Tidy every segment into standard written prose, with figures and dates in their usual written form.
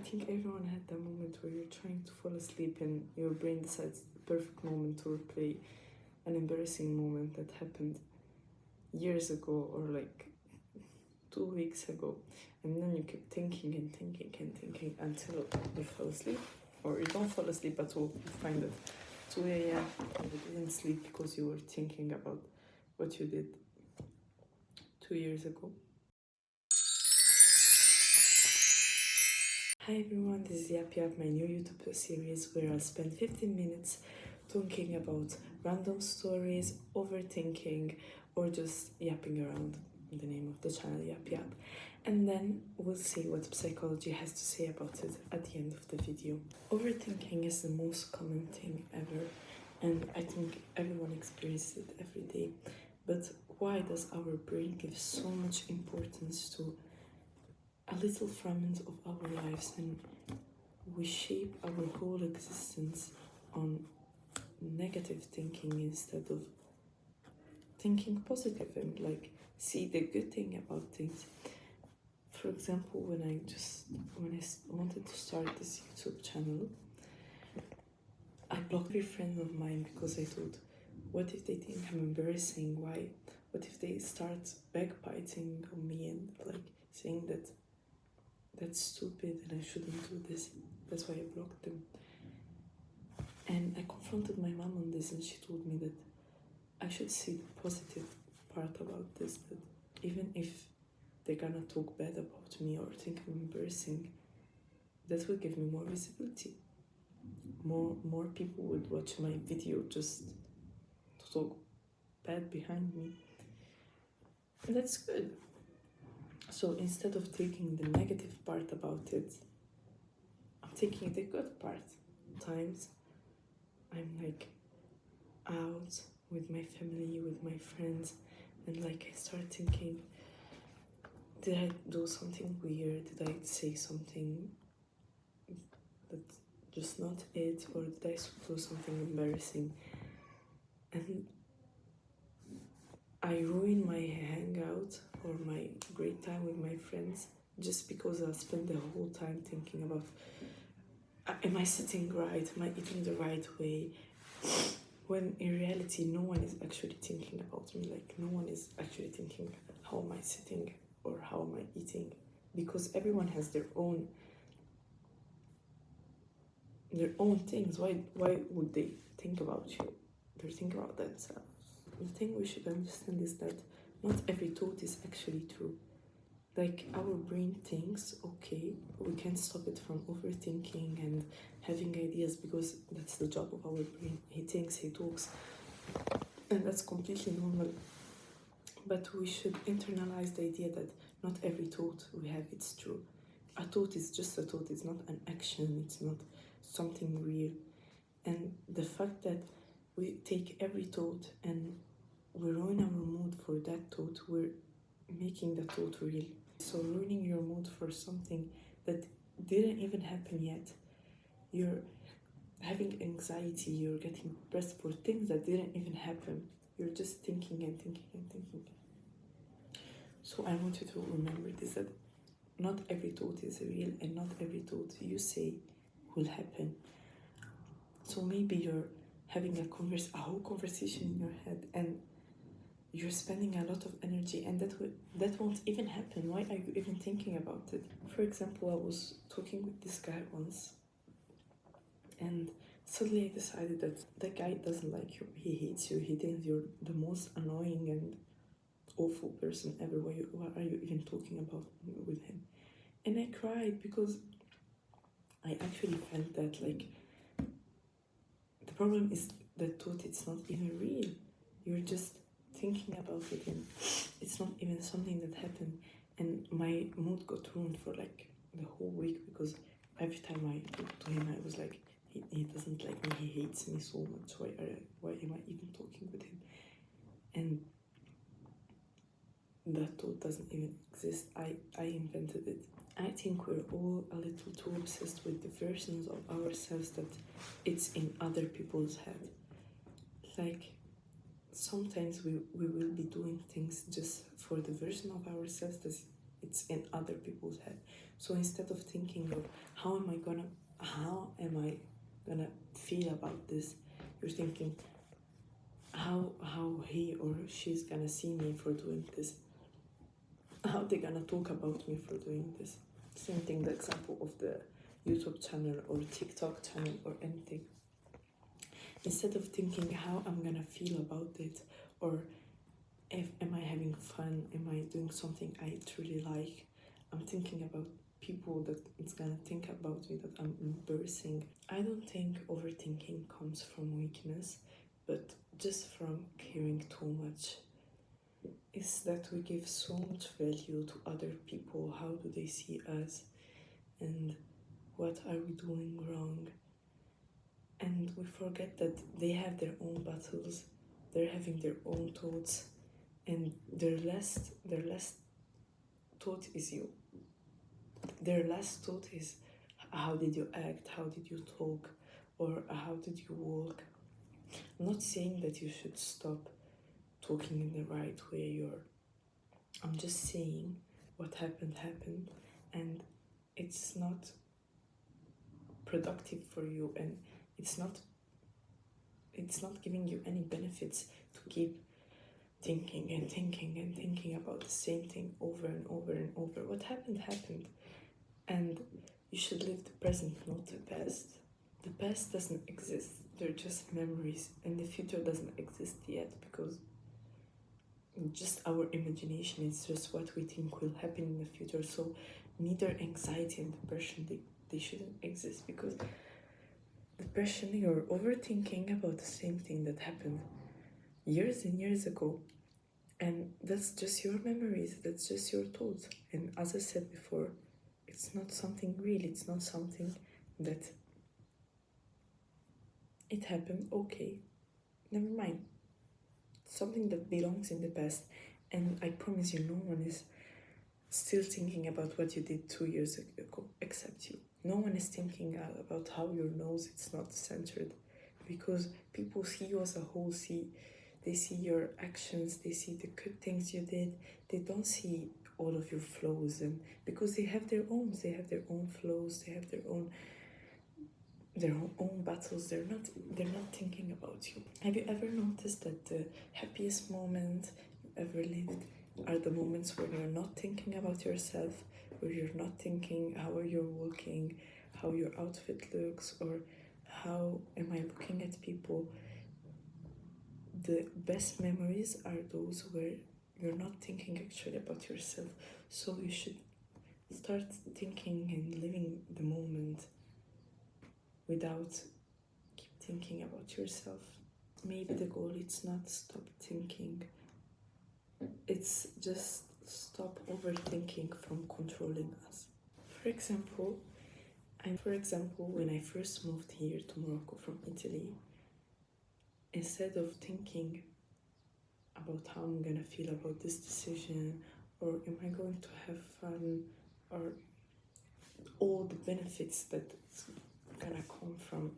think everyone had that moment where you're trying to fall asleep and your brain decides the perfect moment to replay an embarrassing moment that happened years ago or like 2 weeks ago, and then you keep thinking and thinking and thinking until you fall asleep, or you don't fall asleep at all. You find that 2 a.m. and you didn't sleep because you were thinking about what you did 2 years ago. Hi everyone, this is ep.1, my new YouTube series where I'll spend 15 minutes talking about random stories, overthinking, or just yapping around. The name of the channel, Yap, and then we'll see what psychology has to say about it at the end of the video. Overthinking is the most common thing ever, and I think everyone experiences it every day. But why does our brain give so much importance to a little fragment of our lives, and we shape our whole existence on negative thinking instead of thinking positive and like see the good thing about things? For example, when I wanted to start this YouTube channel, I blocked every friend of mine because I thought, what if they think I'm embarrassing? Why? What if they start backbiting on me and like saying that that's stupid and I shouldn't do this? That's why I blocked them. And I confronted my mom on this, and she told me that I should see the positive part about this, that even if they're gonna talk bad about me or think I'm embarrassing, that will give me more visibility. More people would watch my video just to talk bad behind me. And that's good. So instead of taking the negative part about it, I'm taking the good part. Sometimes I'm like out with my family, with my friends, and like I start thinking, did I do something weird? Did I say something that's just not it? Or did I do something embarrassing? And I ruin my hangout or my great time with my friends just because I spend the whole time thinking about, am I sitting right? Am I eating the right way? When in reality, no one is actually thinking about me. Like, no one is actually thinking, how am I sitting or how am I eating? Because everyone has their own things. Why would they think about you? They're thinking about themselves. The thing we should understand is that not every thought is actually true. Like, our brain thinks, okay, we can't stop it from overthinking and having ideas, because that's the job of our brain. He thinks, he talks, and that's completely normal. But we should internalize the idea that not every thought we have is true. A thought is just a thought, it's not an action, it's not something real. And the fact that we take every thought and we ruin our mood for that thought, we're making the thought real. So ruining your mood for something that didn't even happen yet, you're having anxiety, you're getting depressed for things that didn't even happen. You're just thinking and thinking and thinking. So I want you to remember this, that not every thought is real and not every thought you say will happen. So maybe you're having a whole conversation in your head and you're spending a lot of energy, and that won't even happen. Why are you even thinking about it? For example, I was talking with this guy once, and suddenly I decided that that guy doesn't like you. He hates you. He thinks you're the most annoying and awful person ever. Why are you even talking about with him? And I cried because I actually felt that, like, the problem is that thought, it's not even real. You're just thinking about it and it's not even something that happened. And my mood got ruined for like the whole week, because every time I talked to him, I was like, he doesn't like me, he hates me so much. Why am I even talking with him? And that thought doesn't even exist. I invented it. I think we're all a little too obsessed with the versions of ourselves that it's in other people's head. Like, sometimes we will be doing things just for the version of ourselves it's in other people's head. So instead of thinking of how am I gonna feel about this, you're thinking how he or she's gonna see me for doing this, how they gonna talk about me for doing this. Same thing, the example of the YouTube channel or TikTok channel or anything. Instead of thinking how I'm gonna feel about it, or am I having fun, am I doing something I truly like, I'm thinking about people that it's gonna think about me, that I'm embarrassing. I don't think overthinking comes from weakness, but just from caring too much. Is that we give so much value to other people. How do they see us? And what are we doing wrong? And we forget that they have their own battles, they're having their own thoughts, and their last thought is you. Their last thought is how did you act, how did you talk, or how did you walk. I'm not saying that you should stop talking in the right way, or I'm just saying what happened, and it's not productive for you, and it's not giving you any benefits to keep thinking and thinking and thinking about the same thing over and over and over. What happened, and you should live the present, not the past. The past doesn't exist, they're just memories, and the future doesn't exist yet, because just our imagination is just what we think will happen in the future. So neither anxiety and depression, they shouldn't exist, because depression, you're overthinking about the same thing that happened years and years ago, and that's just your memories, that's just your thoughts. And as I said before, it's not something real, it's not something that it happened, okay, never mind, something that belongs in the past. And I promise you, no one is still thinking about what you did 2 years ago except you. No one is thinking about how your nose it's not centered, because people see you as a whole. They see your actions, they see the good things you did, they don't see all of your flaws. And because they have their own flaws, they have their own battles, they're not thinking about you. Have you ever noticed that the happiest moment you ever lived are the moments where you're not thinking about yourself, where you're not thinking how are you walking, how your outfit looks, or how am I looking at people? The best memories are those where you're not thinking actually about yourself. So you should start thinking and living the moment without keep thinking about yourself. Maybe the goal is not stop thinking, it's just stop overthinking from controlling us. For example, when I first moved here to Morocco from Italy, instead of thinking about how I'm gonna feel about this decision, or am I going to have fun, or all the benefits that's gonna come from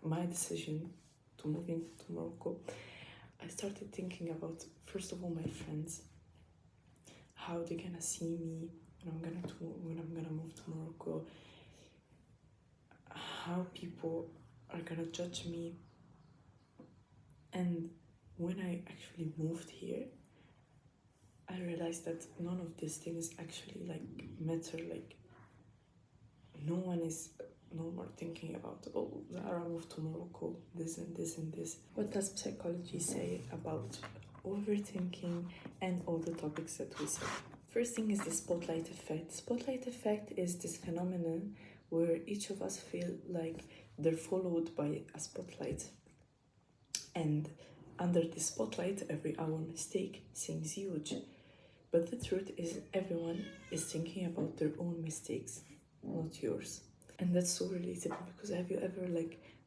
my decision to move into Morocco, I started thinking about, first of all, my friends, how they're gonna see me when I'm gonna move to Morocco, how people are gonna judge me. And when I actually moved here, I realized that none of these things actually matter. No one is no more thinking about, oh, Zara moved to Morocco, this and this and this. What does psychology say about overthinking and all the topics that we say? First thing is the spotlight effect. Spotlight effect is this phenomenon where each of us feel like they're followed by a spotlight, and under the spotlight our mistake seems huge, but the truth is everyone is thinking about their own mistakes, not yours. And that's so relatable, because have you ever,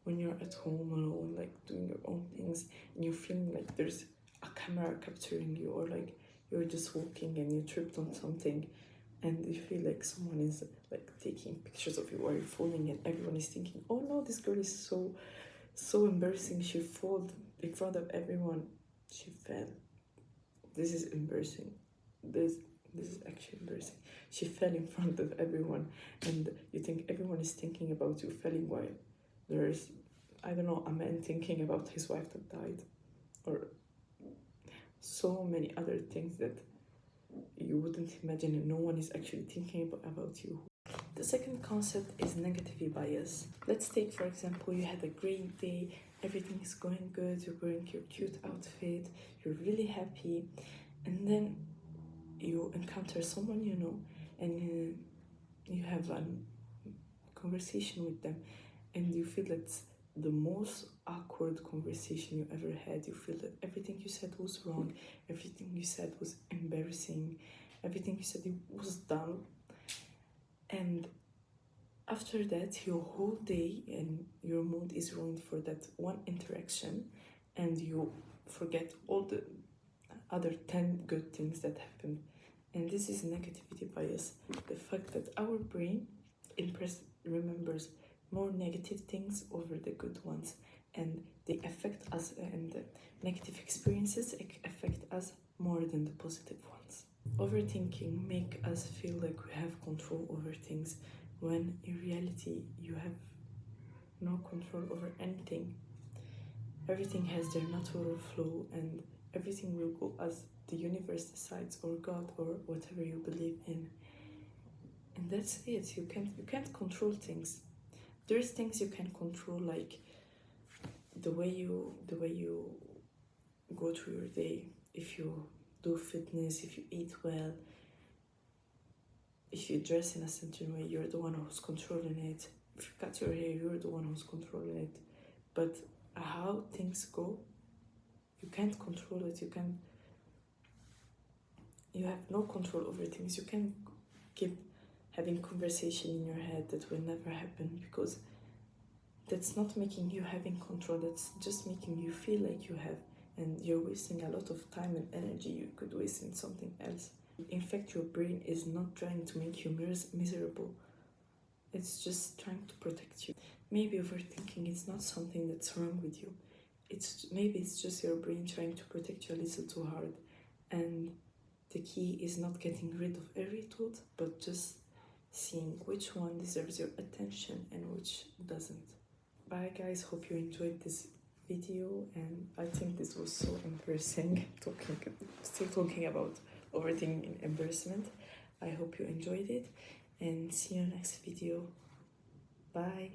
when you're at home alone, doing your own things, and you're feeling like there's a camera capturing you, or you're just walking and you tripped on something, and you feel like someone is taking pictures of you while you're falling, and everyone is thinking, oh no, this girl is so embarrassing, she fell in front of everyone, she fell, this is embarrassing, this this is actually embarrassing. She fell in front of everyone, and you think everyone is thinking about you falling while there's, I don't know, a man thinking about his wife that died, or so many other things that you wouldn't imagine, and no one is actually thinking about you. The second concept is negative bias. Let's take, for example, you had a great day, everything is going good, you're wearing your cute outfit, you're really happy, and then you encounter someone you know, and you have a conversation with them, and you feel it's the most awkward conversation you ever had. You feel that everything you said was wrong, everything you said was embarrassing, everything you said was dumb, and after that your whole day and your mood is ruined for that one interaction, and you forget all the other 10 good things that happened. And this is negativity bias, the fact that our brain remembers more negative things over the good ones, and they affect us, and the negative experiences affect us more than the positive ones. Overthinking make us feel like we have control over things, when in reality you have no control over anything. Everything has their natural flow, and everything will go as the universe decides, or God, or whatever you believe in. And that's it. You can't control things. There's things you can control, like the way you go through your day. If you do fitness, if you eat well, if you dress in a certain way, you're the one who's controlling it. If you cut your hair, you're the one who's controlling it. But how things go, you can't control it. You have no control over things. You can keep having conversation in your head that will never happen, because that's not making you having control. That's just making you feel like you have, and you're wasting a lot of time and energy you could waste in something else. In fact, your brain is not trying to make you miserable. It's just trying to protect you. Maybe overthinking is not something that's wrong with you. Maybe it's just your brain trying to protect you a little too hard. And the key is not getting rid of every thought, but just seeing which one deserves your attention and which doesn't. Bye guys, hope you enjoyed this video, and I think this was so embarrassing, still talking about overthinking and embarrassment. I hope you enjoyed it, and see you next video. Bye.